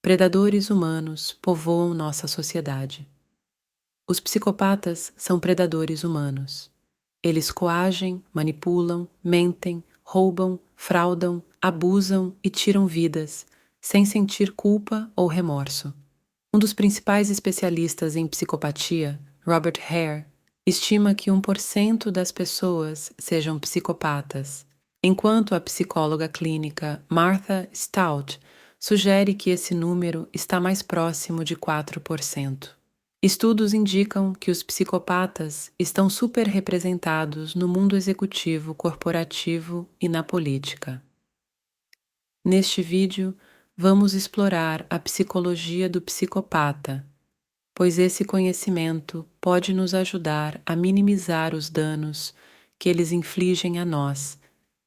predadores humanos povoam nossa sociedade. Os psicopatas são predadores humanos. Eles coagem, manipulam, mentem, roubam, fraudam, abusam e tiram vidas, sem sentir culpa ou remorso. Um dos principais especialistas em psicopatia, Robert Hare, estima que 1% das pessoas sejam psicopatas, enquanto a psicóloga clínica Martha Stout sugere que esse número está mais próximo de 4%. Estudos indicam que os psicopatas estão superrepresentados no mundo executivo, corporativo e na política. Neste vídeo, vamos explorar a psicologia do psicopata, pois esse conhecimento pode nos ajudar a minimizar os danos que eles infligem a nós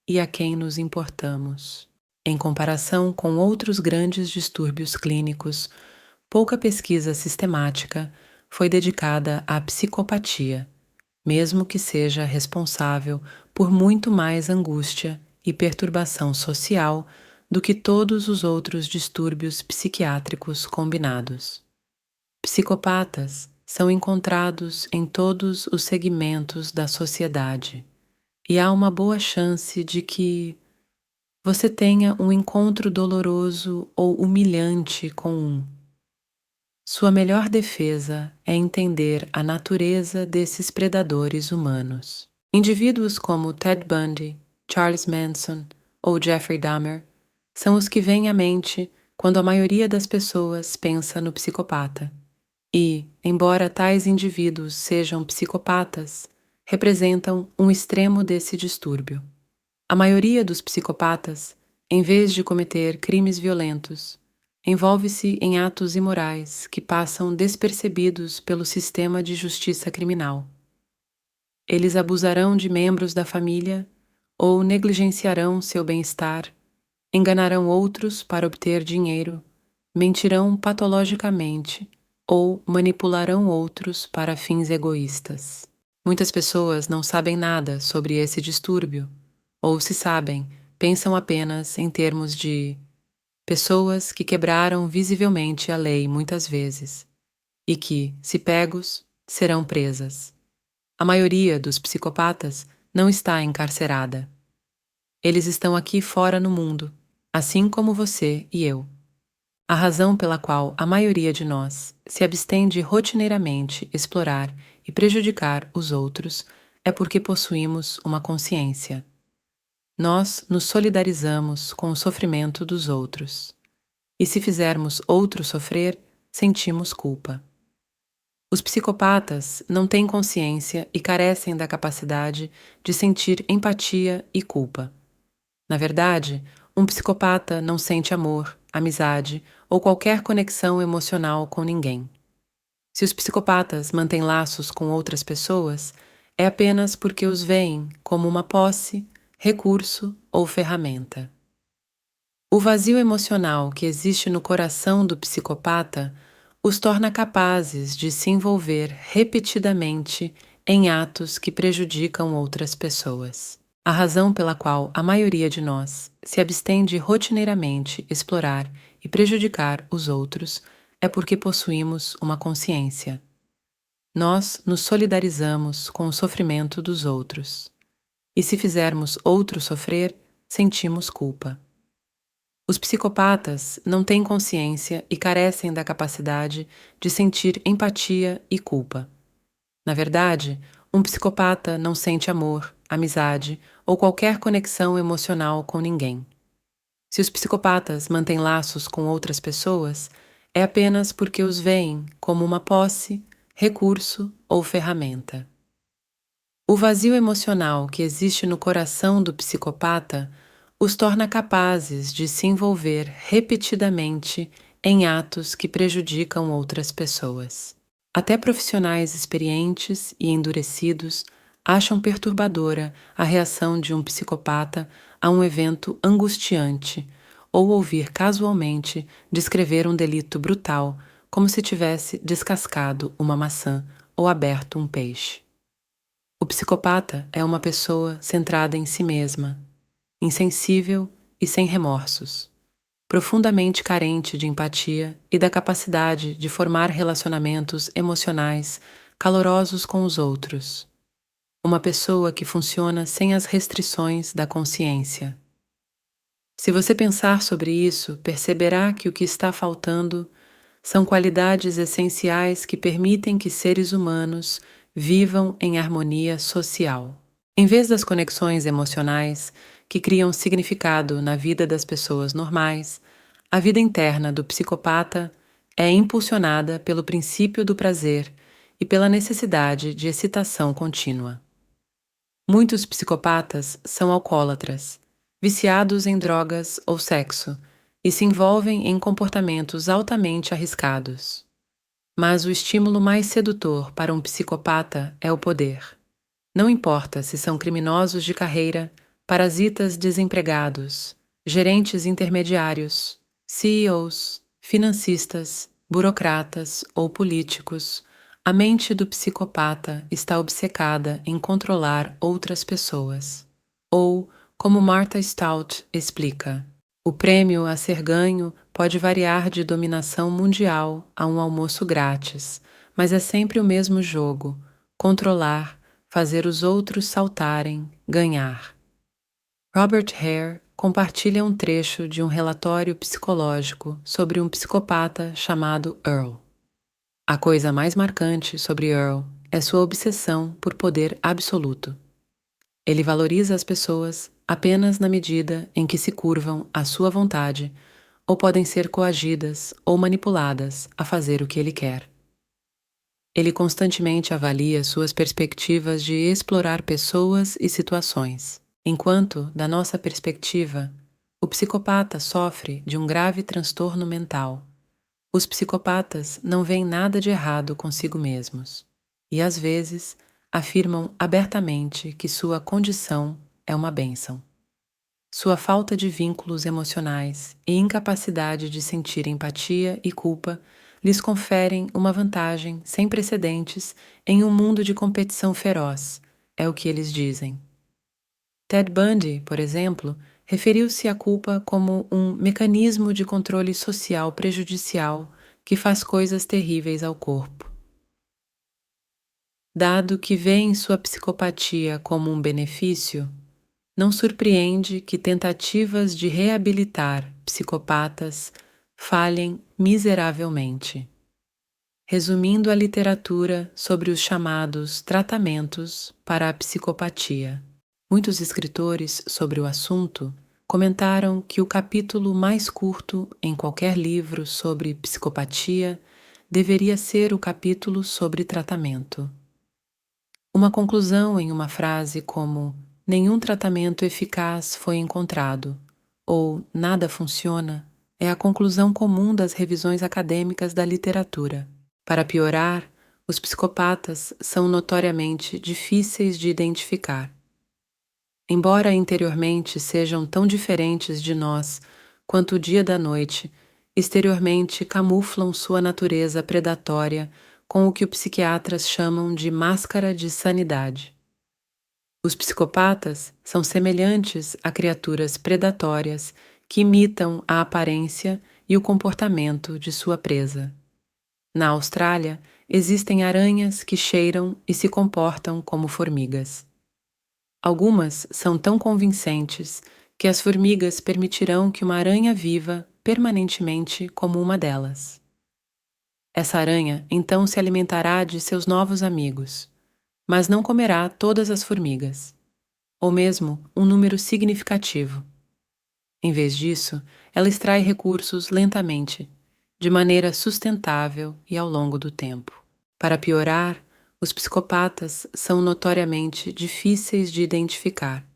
e a quem nos importamos. Em comparação com outros grandes distúrbios clínicos, pouca pesquisa sistemática foi dedicada à psicopatia, mesmo que seja responsável por muito mais angústia e perturbação social do que todos os outros distúrbios psiquiátricos combinados. Psicopatas são encontrados em todos os segmentos da sociedade, e há uma boa chance de que você tenha um encontro doloroso ou humilhante com um. Sua melhor defesa é entender a natureza desses predadores humanos. Indivíduos como Ted Bundy, Charles Manson ou Jeffrey Dahmer são os que vêm à mente quando a maioria das pessoas pensa no psicopata. E, embora tais indivíduos sejam psicopatas, representam um extremo desse distúrbio. A maioria dos psicopatas, em vez de cometer crimes violentos, envolve-se em atos imorais que passam despercebidos pelo sistema de justiça criminal. Eles abusarão de membros da família ou negligenciarão seu bem-estar, enganarão outros para obter dinheiro, mentirão patologicamente ou manipularão outros para fins egoístas. Muitas pessoas não sabem nada sobre esse distúrbio, ou se sabem, pensam apenas em termos de pessoas que quebraram visivelmente a lei muitas vezes e que, se pegos, serão presas. A maioria dos psicopatas não está encarcerada. Eles estão aqui fora no mundo, assim como você e eu. A razão pela qual a maioria de nós se abstém de rotineiramente explorar e prejudicar os outros é porque possuímos uma consciência. Nós nos solidarizamos com o sofrimento dos outros. E se fizermos outro sofrer, sentimos culpa. Os psicopatas não têm consciência e carecem da capacidade de sentir empatia e culpa. Na verdade, um psicopata não sente amor, amizade ou qualquer conexão emocional com ninguém. Se os psicopatas mantêm laços com outras pessoas, é apenas porque os veem como uma posse, recurso ou ferramenta. O vazio emocional que existe no coração do psicopata os torna capazes de se envolver repetidamente em atos que prejudicam outras pessoas. A razão pela qual a maioria de nós se abstém de rotineiramente explorar e prejudicar os outros é porque possuímos uma consciência. Nós nos solidarizamos com o sofrimento dos outros. E se fizermos outro sofrer, sentimos culpa. Os psicopatas não têm consciência e carecem da capacidade de sentir empatia e culpa. Na verdade, um psicopata não sente amor, amizade ou qualquer conexão emocional com ninguém. Se os psicopatas mantêm laços com outras pessoas, é apenas porque os veem como uma posse, recurso ou ferramenta. O vazio emocional que existe no coração do psicopata os torna capazes de se envolver repetidamente em atos que prejudicam outras pessoas. Até profissionais experientes e endurecidos acham perturbadora a reação de um psicopata a um evento angustiante ou ouvir casualmente descrever um delito brutal como se tivesse descascado uma maçã ou aberto um peixe. O psicopata é uma pessoa centrada em si mesma, insensível e sem remorsos. profundamente carente de empatia e da capacidade de formar relacionamentos emocionais calorosos com os outros. Uma pessoa que funciona sem as restrições da consciência. Se você pensar sobre isso, perceberá que o que está faltando são qualidades essenciais que permitem que seres humanos vivam em harmonia social. Em vez das conexões emocionais que criam significado na vida das pessoas normais, a vida interna do psicopata é impulsionada pelo princípio do prazer e pela necessidade de excitação contínua. Muitos psicopatas são alcoólatras, viciados em drogas ou sexo, e se envolvem em comportamentos altamente arriscados. Mas o estímulo mais sedutor para um psicopata é o poder. Não importa se são criminosos de carreira, parasitas desempregados, gerentes intermediários, CEOs, financistas, burocratas ou políticos, a mente do psicopata está obcecada em controlar outras pessoas. Ou, como Martha Stout explica, o prêmio a ser ganho pode variar de dominação mundial a um almoço grátis, mas é sempre o mesmo jogo: controlar, fazer os outros saltarem, ganhar. Robert Hare compartilha um trecho de um relatório psicológico sobre um psicopata chamado Earl. A coisa mais marcante sobre Earl é sua obsessão por poder absoluto. Ele valoriza as pessoas apenas na medida em que se curvam à sua vontade ou podem ser coagidas ou manipuladas a fazer o que ele quer. Ele constantemente avalia suas perspectivas de explorar pessoas e situações, enquanto, da nossa perspectiva, o psicopata sofre de um grave transtorno mental. Os psicopatas não veem nada de errado consigo mesmos e, às vezes, afirmam abertamente que sua condição é uma bênção. Sua falta de vínculos emocionais e incapacidade de sentir empatia e culpa lhes conferem uma vantagem sem precedentes em um mundo de competição feroz, é o que eles dizem. Ted Bundy, por exemplo, referiu-se à culpa como um mecanismo de controle social prejudicial que faz coisas terríveis ao corpo. Dado que vê em sua psicopatia como um benefício, não surpreende que tentativas de reabilitar psicopatas falhem miseravelmente. Resumindo a literatura sobre os chamados tratamentos para a psicopatia, muitos escritores sobre o assunto comentaram que o capítulo mais curto em qualquer livro sobre psicopatia deveria ser o capítulo sobre tratamento. Uma conclusão em uma frase como "nenhum tratamento eficaz foi encontrado" ou "nada funciona" é a conclusão comum das revisões acadêmicas da literatura. Para piorar, os psicopatas são notoriamente difíceis de identificar. Embora interiormente sejam tão diferentes de nós quanto o dia da noite, exteriormente camuflam sua natureza predatória com o que os psiquiatras chamam de máscara de sanidade. Os psicopatas são semelhantes a criaturas predatórias que imitam a aparência e o comportamento de sua presa. Na Austrália, existem aranhas que cheiram e se comportam como formigas. Algumas são tão convincentes que as formigas permitirão que uma aranha viva permanentemente como uma delas. Essa aranha então se alimentará de seus novos amigos, mas não comerá todas as formigas, ou mesmo um número significativo. Em vez disso, ela extrai recursos lentamente, de maneira sustentável e ao longo do tempo. Para piorar, os psicopatas são notoriamente difíceis de identificar.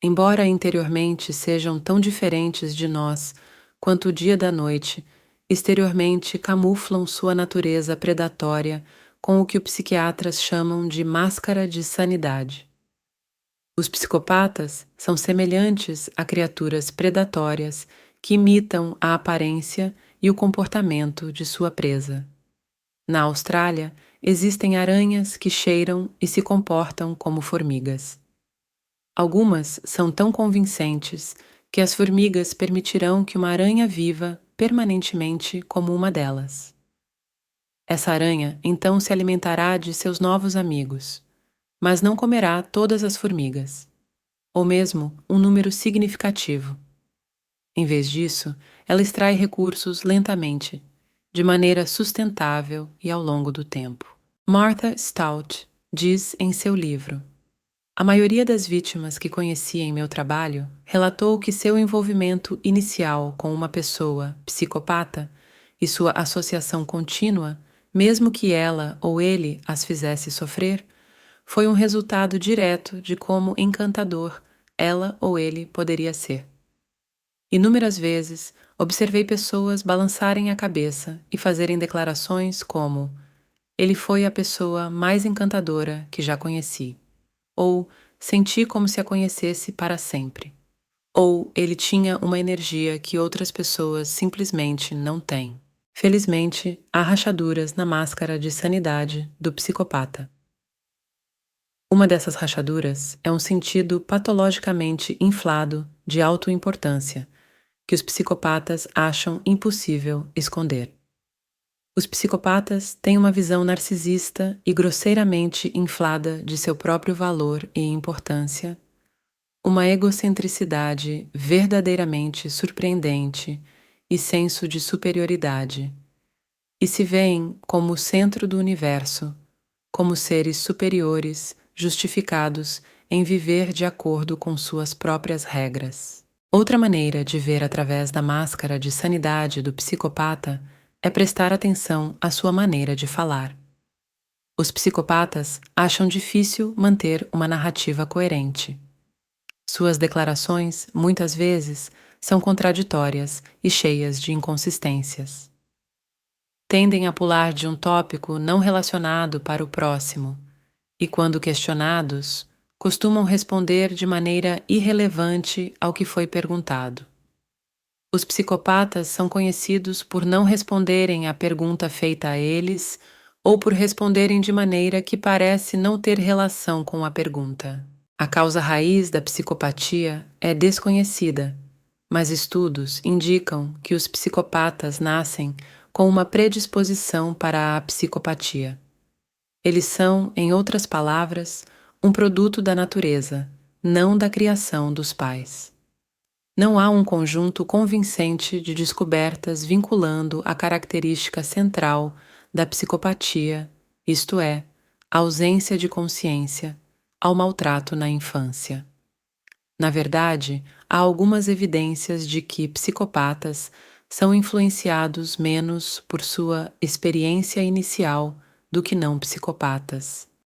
Embora interiormente sejam tão diferentes de nós quanto o dia da noite, exteriormente camuflam sua natureza predatória com o que os psiquiatras chamam de máscara de sanidade. Os psicopatas são semelhantes a criaturas predatórias que imitam a aparência e o comportamento de sua presa. Na Austrália, existem aranhas que cheiram e se comportam como formigas. Algumas são tão convincentes que as formigas permitirão que uma aranha viva permanentemente como uma delas. Essa aranha então se alimentará de seus novos amigos, mas não comerá todas as formigas, ou mesmo um número significativo. Em vez disso, ela extrai recursos lentamente, de maneira sustentável e ao longo do tempo. Martha Stout diz em seu livro: a maioria das vítimas que conheci em meu trabalho relatou que seu envolvimento inicial com uma pessoa psicopata e sua associação contínua, mesmo que ela ou ele as fizesse sofrer, foi um resultado direto de como encantador ela ou ele poderia ser. Inúmeras vezes observei pessoas balançarem a cabeça e fazerem declarações como: ele foi a pessoa mais encantadora que já conheci, ou senti como se a conhecesse para sempre, ou ele tinha uma energia que outras pessoas simplesmente não têm. Felizmente, há rachaduras na máscara de sanidade do psicopata. Uma dessas rachaduras é um sentido patologicamente inflado de autoimportância, que os psicopatas acham impossível esconder. Os psicopatas têm uma visão narcisista e grosseiramente inflada de seu próprio valor e importância, uma egocentricidade verdadeiramente surpreendente e senso de superioridade, e se veem como o centro do universo, como seres superiores justificados em viver de acordo com suas próprias regras. Outra maneira de ver através da máscara de sanidade do psicopata é prestar atenção à sua maneira de falar. Os psicopatas acham difícil manter uma narrativa coerente. Suas declarações, muitas vezes, são contraditórias e cheias de inconsistências. Tendem a pular de um tópico não relacionado para o próximo, e, quando questionados, costumam responder de maneira irrelevante ao que foi perguntado. Os psicopatas são conhecidos por não responderem à pergunta feita a eles ou por responderem de maneira que parece não ter relação com a pergunta. A causa raiz da psicopatia é desconhecida, mas estudos indicam que os psicopatas nascem com uma predisposição para a psicopatia. Eles são, em outras palavras, um produto da natureza, não da criação dos pais. Não há um conjunto convincente de descobertas vinculando a característica central da psicopatia, isto é, a ausência de consciência, ao maltrato na infância. Na verdade, há algumas evidências de que psicopatas são influenciados menos por sua experiência inicial do que não psicopatas.